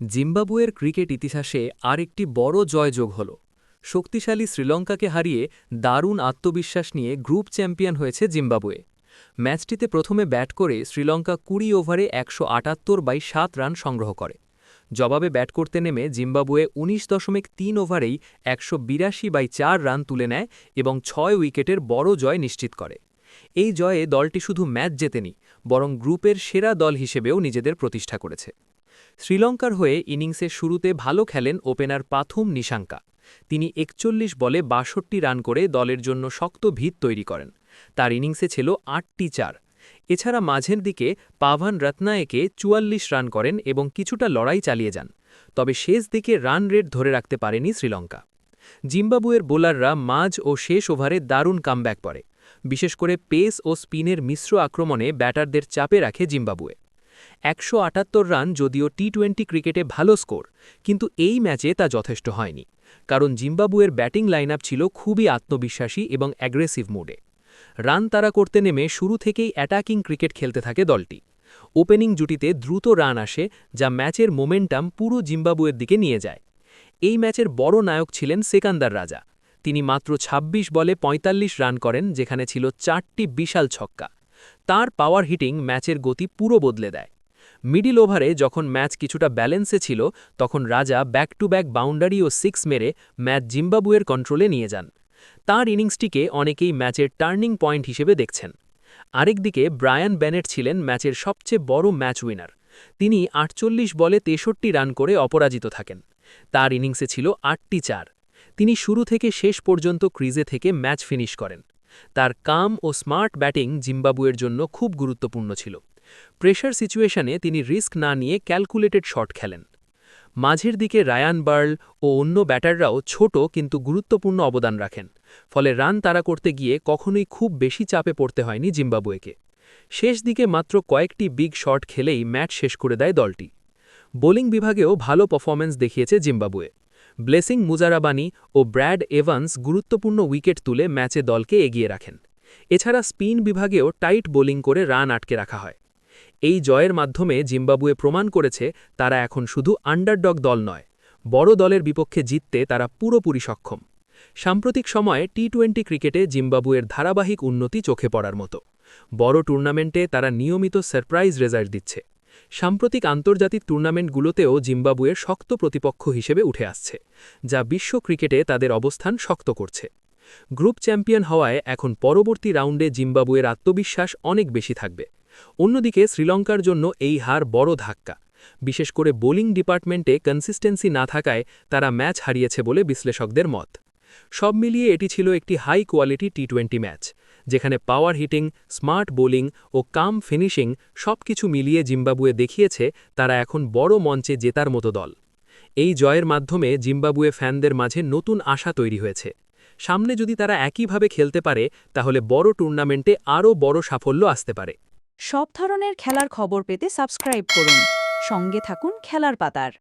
জিম্বাবুয়ের ক্রিকেট ইতিহাসে আরেকটি বড় জয় যোগ হল। শক্তিশালী শ্রীলঙ্কাকে হারিয়ে দারুণ আত্মবিশ্বাস নিয়ে গ্রুপ চ্যাম্পিয়ন হয়েছে জিম্বাবুয়ে। ম্যাচটিতে প্রথমে ব্যাট করে শ্রীলঙ্কা ২০ ওভারে ১৭৮/৭ রান সংগ্রহ করে। জবাবে ব্যাট করতে নেমে জিম্বাবুয়ে ১৯.৩ ওভারেই ১৮২/৪ রান তুলে নেয় এবং ৬ উইকেটের বড় জয় নিশ্চিত করে। এই জয়ে দলটি শুধু ম্যাচ জেতেনি, বরং গ্রুপের সেরা দল হিসেবেও নিজেদের প্রতিষ্ঠা করেছে। শ্রীলঙ্কার হয়ে ইনিংসের শুরুতে ভালো খেলেন ওপেনার পাথুম নিশাঙ্কা। তিনি ৪১ বলে ৬২ রান করে দলের জন্য শক্ত ভিত তৈরি করেন। তার ইনিংসে ছিল ৮টি চার। এছাড়া মাঝের দিকে পাভান রত্নায়েকে ৪৪ রান করেন এবং কিছুটা লড়াই চালিয়ে যান। তবে শেষ দিকে রান রেট ধরে রাখতে পারেনি শ্রীলঙ্কা। জিম্বাবুয়ের বোলাররা মাঝ ও শেষ ওভারে দারুণ কামব্যাক করে। বিশেষ করে পেস ও স্পিনের মিশ্র আক্রমণে ব্যাটারদের চাপে রাখে জিম্বাবুয়ে। ১৭৮ রান যদিও টি-২০ ক্রিকেটে ভালো স্কোর, কিন্তু এই ম্যাচে তা যথেষ্ট হয়নি, কারণ জিম্বাবুয়ের ব্যাটিং লাইনআপ ছিল খুবই আত্মবিশ্বাসী এবং অ্যাগ্রেসিভ মুডে। রান তাড়া করতে নেমে শুরু থেকেই অ্যাটাকিং ক্রিকেট খেলতে থাকে দলটি। ওপেনিং জুটিতে দ্রুত রান আসে, যা ম্যাচের মোমেন্টাম পুরো জিম্বাবুয়ের দিকে নিয়ে যায়। এই ম্যাচের বড় নায়ক ছিলেন সেকান্দার রাজা। তিনি মাত্র ২৬ বলে ৪৫ রান করেন, যেখানে ছিল ৪টি বিশাল ছক্কা। তার পাওয়ার হিটিং ম্যাচের গতি পুরো বদলে দেয়। মিডিল ওভারে যখন ম্যাচ কিছুটা ব্যালেন্সে ছিল, তখন Raza back to back boundary ও সিক্স মেরে ম্যাচ জিম্বাবুয়ের কন্ট্রোলে নিয়ে যান। তাঁর ইনিংসটিকে অনেকেই ম্যাচের টার্নিং পয়েন্ট হিসেবে দেখছেন। আরেকদিকে ব্রায়ান বেনেট ছিলেন ম্যাচের সবচেয়ে বড় ম্যাচ উইনার। তিনি ৪৮ বলে ৬৩ রান করে অপরাজিত থাকেন। তার ইনিংসে ছিল ৮টি চার। তিনি শুরু থেকে শেষ পর্যন্ত ক্রিজে থেকে ম্যাচ ফিনিশ করেন। তার কাম ও স্মার্ট ব্যাটিং জিম্বাবুয়ের জন্য খুব গুরুত্বপূর্ণ ছিল। প্রেশার সিচুয়েশনে তিনি রিস্ক না নিয়ে ক্যালকুলেটেড শট খেলেন। মাঝের দিকে রায়ান বার্ল ও অন্য ব্যাটাররাও ছোট কিন্তু গুরুত্বপূর্ণ অবদান রাখেন। ফলে রান তাড়া করতে গিয়ে কখনোই খুব বেশি চাপে পড়তে হয়নি জিম্বাবুয়েকে। শেষ দিকে মাত্র কয়েকটি বিগ শট খেলেই ম্যাচ শেষ করে দেয় দলটি। বোলিং বিভাগেও ভালো পারফরম্যান্স দেখিয়েছে জিম্বাবুয়ে। ব্লেসিং মুজারাবানি ও ব্র্যাড এভান্স গুরুত্বপূর্ণ উইকেট তুলে ম্যাচে দলকে এগিয়ে রাখেন। এছাড়া স্পিন বিভাগেও টাইট বোলিং করে রান আটকে রাখা হয়। এই জয়ের মাধ্যমে জিম্বাবুয়ে প্রমাণ করেছে তারা এখন শুধু আন্ডারডগ দল নয়, বড় দলের বিপক্ষে জিততে তারা পুরোপুরি সক্ষম। সাম্প্রতিক সময়ে টি-২০ ক্রিকেটে জিম্বাবুয়ের ধারাবাহিক উন্নতি চোখে পড়ার মতো। বড় টুর্নামেন্টে তারা নিয়মিত সারপ্রাইজ রেজাল্ট দিচ্ছে। সাম্প্রতিক আন্তর্জাতিক টুর্নামেন্টগুলোতেও জিম্বাবুয়ের শক্ত প্রতিপক্ষ হিসেবে উঠে আসছে, যা বিশ্ব ক্রিকেটে তাদের অবস্থান শক্ত করছে। গ্রুপ চ্যাম্পিয়ন হওয়ায় এখন পরবর্তী রাউন্ডে জিম্বাবুয়ের আত্মবিশ্বাস অনেক বেশি থাকবে। অন্যদিকে শ্রীলঙ্কার জন্য এই হার বড় ধাক্কা। বিশেষ করে বোলিং ডিপার্টমেন্টে কনসিস্টেন্সি না থাকায় তারা ম্যাচ হারিয়েছে বলে বিশ্লেষকদের মত। সব মিলিয়ে এটি ছিল একটি হাই কোয়ালিটি টি-২০ ম্যাচ, যেখানে পাওয়ার হিটিং, স্মার্ট বোলিং ও কাম ফিনিশিং সবকিছু মিলিয়ে জিম্বাবুয়ে দেখিয়েছে তারা এখন বড় মঞ্চে জেতার মতো দল। এই জয়ের মাধ্যমে জিম্বাবুয়ে ফ্যানদের মাঝে নতুন আশা তৈরি হয়েছে। সামনে যদি তারা একইভাবে খেলতে পারে, তাহলে বড় টুর্নামেন্টে আরও বড় সাফল্য আসতে পারে। সব ধরনের খেলার খবর পেতে সাবস্ক্রাইব করুন। সঙ্গে থাকুন খেলার পাতার।